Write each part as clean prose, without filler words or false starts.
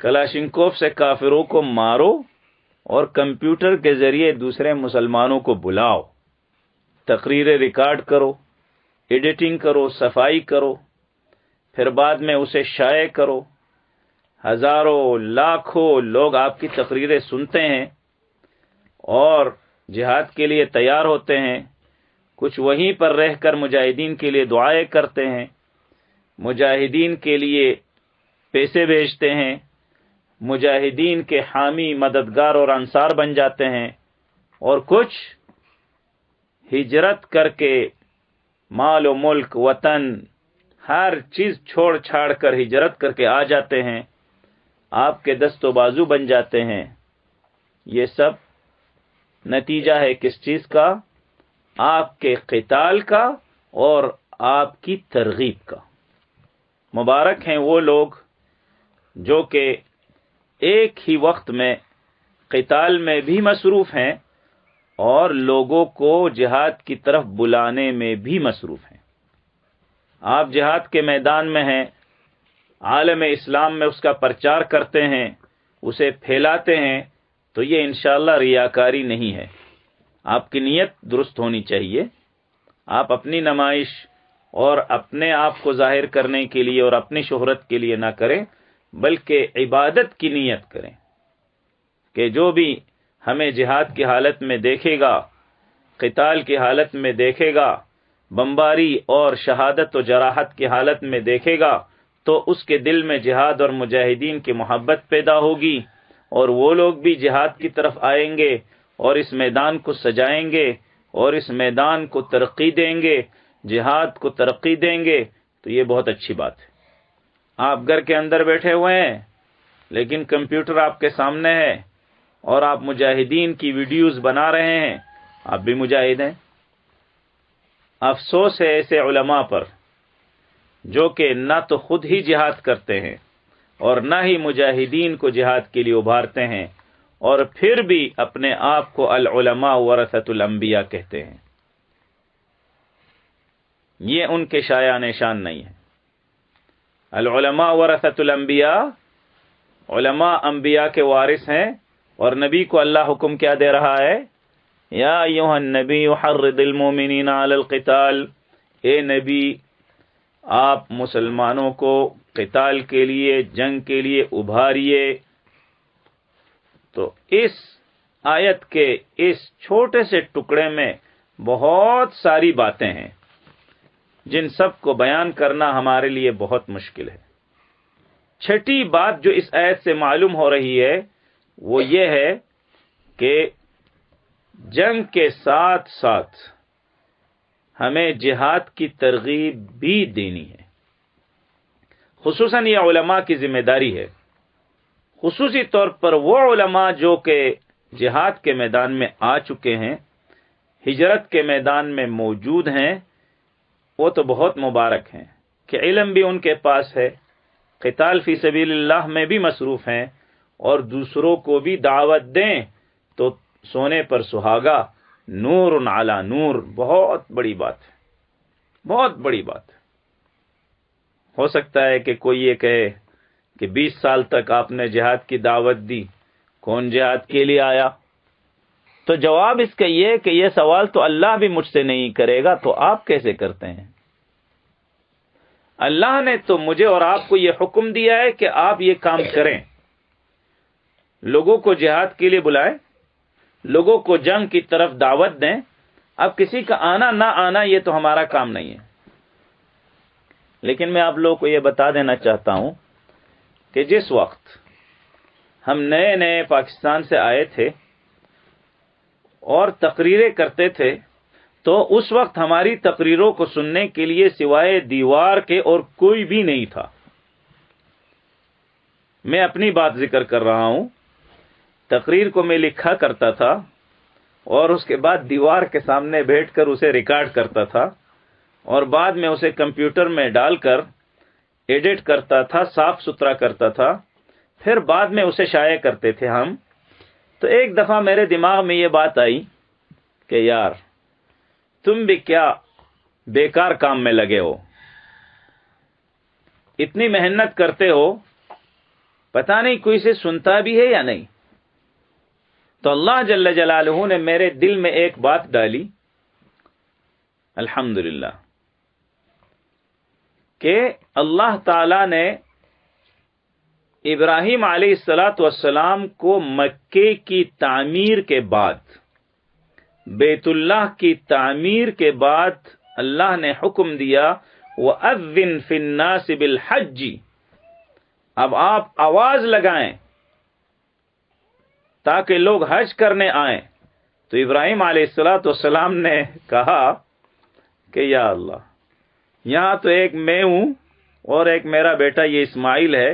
Kalashnikov سے کافروں کو مارو اور کمپیوٹر کے ذریعے دوسرے مسلمانوں کو بلاؤ، تقریریں ریکارڈ کرو، ایڈیٹنگ کرو، صفائی کرو، پھر بعد میں اسے شائع کرو۔ ہزاروں لاکھوں لوگ آپ کی تقریریں سنتے ہیں اور جہاد کے لیے تیار ہوتے ہیں۔ کچھ وہیں پر رہ کر مجاہدین کے لیے دعائیں کرتے ہیں، مجاہدین کے لیے پیسے بھیجتے ہیں، مجاہدین کے حامی، مددگار اور انصار بن جاتے ہیں، اور کچھ ہجرت کر کے مال و ملک، وطن، ہر چیز چھوڑ چھاڑ کر ہجرت کر کے آ جاتے ہیں، آپ کے دست و بازو بن جاتے ہیں۔ یہ سب نتیجہ ہے کس چیز کا؟ آپ کے قتال کا اور آپ کی ترغیب کا۔ مبارک ہیں وہ لوگ جو کہ ایک ہی وقت میں قتال میں بھی مصروف ہیں اور لوگوں کو جہاد کی طرف بلانے میں بھی مصروف ہیں۔ آپ جہاد کے میدان میں ہیں، عالم اسلام میں اس کا پرچار کرتے ہیں، اسے پھیلاتے ہیں، تو یہ انشاءاللہ ریاکاری نہیں ہے۔ آپ کی نیت درست ہونی چاہیے۔ آپ اپنی نمائش اور اپنے آپ کو ظاہر کرنے کے لیے اور اپنی شہرت کے لیے نہ کریں، بلکہ عبادت کی نیت کریں کہ جو بھی ہمیں جہاد کی حالت میں دیکھے گا، قتال کی حالت میں دیکھے گا، بمباری اور شہادت و جراحت کی حالت میں دیکھے گا، تو اس کے دل میں جہاد اور مجاہدین کی محبت پیدا ہوگی، اور وہ لوگ بھی جہاد کی طرف آئیں گے اور اس میدان کو سجائیں گے اور اس میدان کو ترقی دیں گے، جہاد کو ترقی دیں گے۔ تو یہ بہت اچھی بات ہے۔ آپ گھر کے اندر بیٹھے ہوئے ہیں لیکن کمپیوٹر آپ کے سامنے ہے اور آپ مجاہدین کی ویڈیوز بنا رہے ہیں، آپ بھی مجاہد ہیں۔ افسوس ہے ایسے علماء پر جو کہ نہ تو خود ہی جہاد کرتے ہیں اور نہ ہی مجاہدین کو جہاد کے لیے ابھارتے ہیں، اور پھر بھی اپنے آپ کو العلماء ورثۃ الانبیاء کہتے ہیں۔ یہ ان کے شایان شان نہیں ہے۔ العلماء ورثۃ الانبیاء، علماء انبیاء کے وارث ہیں، اور نبی کو اللہ حکم کیا دے رہا ہے؟ یا ایھا النبی حرض المؤمنین علی القتال، اے نبی آپ مسلمانوں کو قتال کے لیے، جنگ کے لیے ابھاریے۔ تو اس آیت کے اس چھوٹے سے ٹکڑے میں بہت ساری باتیں ہیں جن سب کو بیان کرنا ہمارے لیے بہت مشکل ہے۔ چھٹی بات جو اس آیت سے معلوم ہو رہی ہے وہ یہ ہے کہ جنگ کے ساتھ ساتھ ہمیں جہاد کی ترغیب بھی دینی ہے۔ خصوصاً یہ علماء کی ذمہ داری ہے، خصوصی طور پر وہ علماء جو کہ جہاد کے میدان میں آ چکے ہیں، ہجرت کے میدان میں موجود ہیں، وہ تو بہت مبارک ہیں کہ علم بھی ان کے پاس ہے، قتال فی سبیل اللہ میں بھی مصروف ہیں، اور دوسروں کو بھی دعوت دیں تو سونے پر سہاگا، نور علی نور، بہت بڑی بات ہے، بہت بڑی بات ہے۔ ہو سکتا ہے کہ کوئی یہ کہے کہ 20 سال تک آپ نے جہاد کی دعوت دی، کون جہاد کے لیے آیا؟ تو جواب اس کا یہ کہ یہ سوال تو اللہ بھی مجھ سے نہیں کرے گا، تو آپ کیسے کرتے ہیں؟ اللہ نے تو مجھے اور آپ کو یہ حکم دیا ہے کہ آپ یہ کام کریں، لوگوں کو جہاد کے لیے بلائیں، لوگوں کو جنگ کی طرف دعوت دیں۔ اب کسی کا آنا نہ آنا یہ تو ہمارا کام نہیں ہے، لیکن میں آپ لوگوں کو یہ بتا دینا چاہتا ہوں کہ جس وقت ہم نئے نئے پاکستان سے آئے تھے اور تقریریں کرتے تھے تو اس وقت ہماری تقریروں کو سننے کے لیے سوائے دیوار کے اور کوئی بھی نہیں تھا۔ میں اپنی بات ذکر کر رہا ہوں، تقریر کو میں لکھا کرتا تھا اور اس کے بعد دیوار کے سامنے بیٹھ کر اسے ریکارڈ کرتا تھا، اور بعد میں اسے کمپیوٹر میں ڈال کر ایڈٹ کرتا تھا، صاف ستھرا کرتا تھا، پھر بعد میں اسے شائع کرتے تھے ہم۔ تو ایک دفعہ میرے دماغ میں یہ بات آئی کہ یار تم بھی کیا بیکار کام میں لگے ہو، اتنی محنت کرتے ہو، پتہ نہیں کوئی سے سنتا بھی ہے یا نہیں. تو اللہ جل جلالہ نے میرے دل میں ایک بات ڈالی، الحمدللہ، کہ اللہ تعالی نے ابراہیم علیہ السلام کو مکے کی تعمیر کے بعد، بیت اللہ کی تعمیر کے بعد اللہ نے حکم دیا وَأَذِّن فِي النَّاسِ بِالْحَجِّ، اب آپ آواز لگائیں تاکہ لوگ حج کرنے آئیں. تو ابراہیم علیہ السلام نے کہا کہ یا اللہ، یہاں تو ایک میں ہوں اور ایک میرا بیٹا یہ اسماعیل ہے،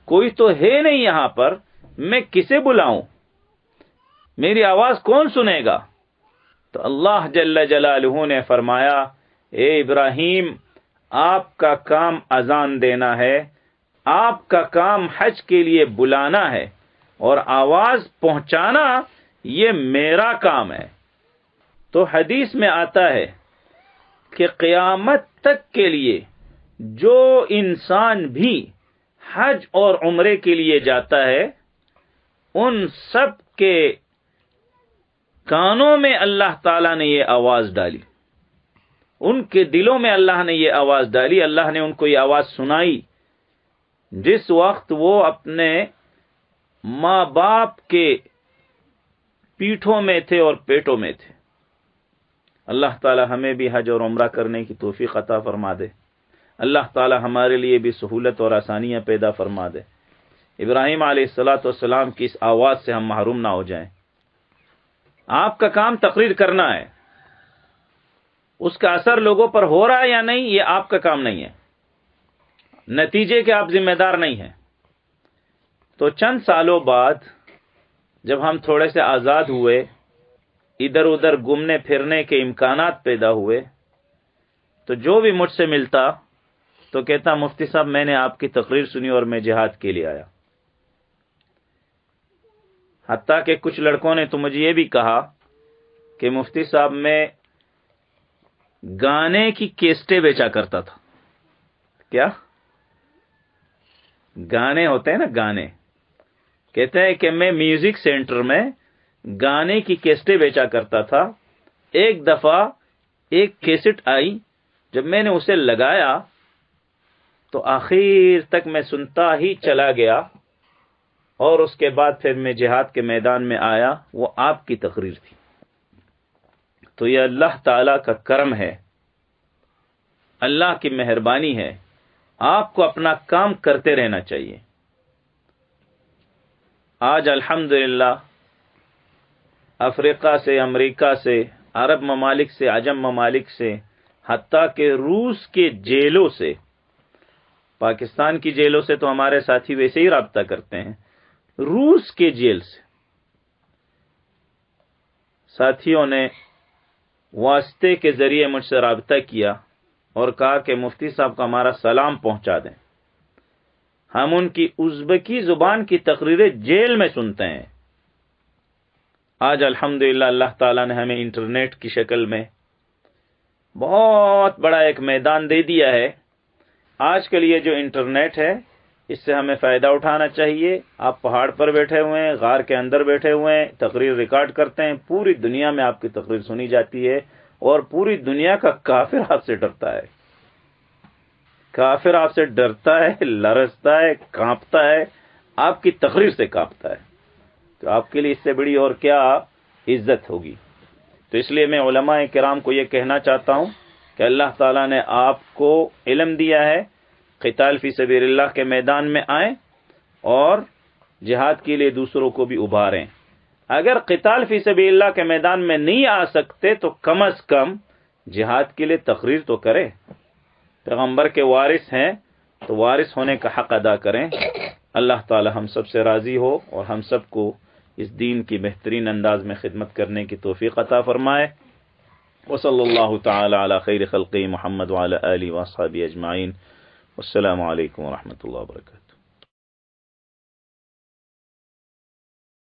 کوئی تو ہے نہیں یہاں پر، میں کسے بلاؤں، میری آواز کون سنے گا؟ تو اللہ جل جلالہ نے فرمایا، اے ابراہیم، آپ کا کام اذان دینا ہے، آپ کا کام حج کے لیے بلانا ہے، اور آواز پہنچانا یہ میرا کام ہے. تو حدیث میں آتا ہے کہ قیامت تک کے لیے جو انسان بھی حج اور عمرے کے لیے جاتا ہے، ان سب کے کانوں میں اللہ تعالیٰ نے یہ آواز ڈالی، ان کے دلوں میں اللہ نے یہ آواز ڈالی، اللہ نے ان کو یہ آواز سنائی جس وقت وہ اپنے ماں باپ کے پیٹھوں میں تھے اور پیٹوں میں تھے. اللہ تعالی ہمیں بھی حج اور عمرہ کرنے کی توفیق عطا فرما دے. اللہ تعالی ہمارے لیے بھی سہولت اور آسانیاں پیدا فرما دے. ابراہیم علیہ السلام کی اس آواز سے ہم محروم نہ ہو جائیں. آپ کا کام تقریر کرنا ہے، اس کا اثر لوگوں پر ہو رہا ہے یا نہیں یہ آپ کا کام نہیں ہے، نتیجے کے آپ ذمہ دار نہیں ہیں. تو چند سالوں بعد جب ہم تھوڑے سے آزاد ہوئے، ادھر ادھر گھومنے پھرنے کے امکانات پیدا ہوئے، تو جو بھی مجھ سے ملتا تو کہتا، مفتی صاحب میں نے آپ کی تقریر سنی اور میں جہاد کے لیے آیا. حتیٰ کہ کچھ لڑکوں نے تو مجھے یہ بھی کہا کہ مفتی صاحب میں گانے کی کیسٹیں بیچا کرتا تھا. کیا گانے ہوتے ہیں نا، گانے، کہتے ہیں کہ میں میوزک سینٹر میں گانے کی کیسٹیں بیچا کرتا تھا. ایک دفعہ ایک کیسٹ آئی، جب میں نے اسے لگایا تو آخر تک میں سنتا ہی چلا گیا، اور اس کے بعد پھر میں جہاد کے میدان میں آیا. وہ آپ کی تقریر تھی. تو یہ اللہ تعالی کا کرم ہے، اللہ کی مہربانی ہے. آپ کو اپنا کام کرتے رہنا چاہیے. آج الحمدللہ افریقہ سے، امریکہ سے، عرب ممالک سے، عجم ممالک سے، حتیٰ کہ روس کے جیلوں سے، پاکستان کی جیلوں سے تو ہمارے ساتھی ویسے ہی رابطہ کرتے ہیں، روس کے جیل سے ساتھیوں نے واسطے کے ذریعے مجھ سے رابطہ کیا اور کہا کہ مفتی صاحب کا ہمارا سلام پہنچا دیں. ہم ان کی ازبکی زبان کی تقریریں جیل میں سنتے ہیں. آج الحمدللہ اللہ تعالیٰ نے ہمیں انٹرنیٹ کی شکل میں بہت بڑا ایک میدان دے دیا ہے. آج کے لیے جو انٹرنیٹ ہے اس سے ہمیں فائدہ اٹھانا چاہیے. آپ پہاڑ پر بیٹھے ہوئے ہیں، غار کے اندر بیٹھے ہوئے ہیں، تقریر ریکارڈ کرتے ہیں، پوری دنیا میں آپ کی تقریر سنی جاتی ہے، اور پوری دنیا کا کافر آپ سے ڈرتا ہے. کافر آپ سے ڈرتا ہے، لرزتا ہے، کانپتا ہے، آپ کی تقریر سے کانپتا ہے. تو آپ کے لیے اس سے بڑی اور کیا عزت ہوگی. تو اس لیے میں علماء کرام کو یہ کہنا چاہتا ہوں کہ اللہ تعالیٰ نے آپ کو علم دیا ہے، قتال فی سبیل اللہ کے میدان میں آئیں اور جہاد کے لیے دوسروں کو بھی ابھاریں. اگر قتال فی سبیل اللہ کے میدان میں نہیں آ سکتے تو کم از کم جہاد کے لیے تقریر تو کریں. پیغمبر کے وارث ہیں تو وارث ہونے کا حق ادا کریں. اللہ تعالی ہم سب سے راضی ہو اور ہم سب کو اس دین کی بہترین انداز میں خدمت کرنے کی توفیق عطا فرمائے. وصلی اللہ تعالی علی خیر خلقہ محمد وعلی آلہ واصحابہ اجمعین. والسلام علیکم ورحمۃ اللہ وبرکاتہ.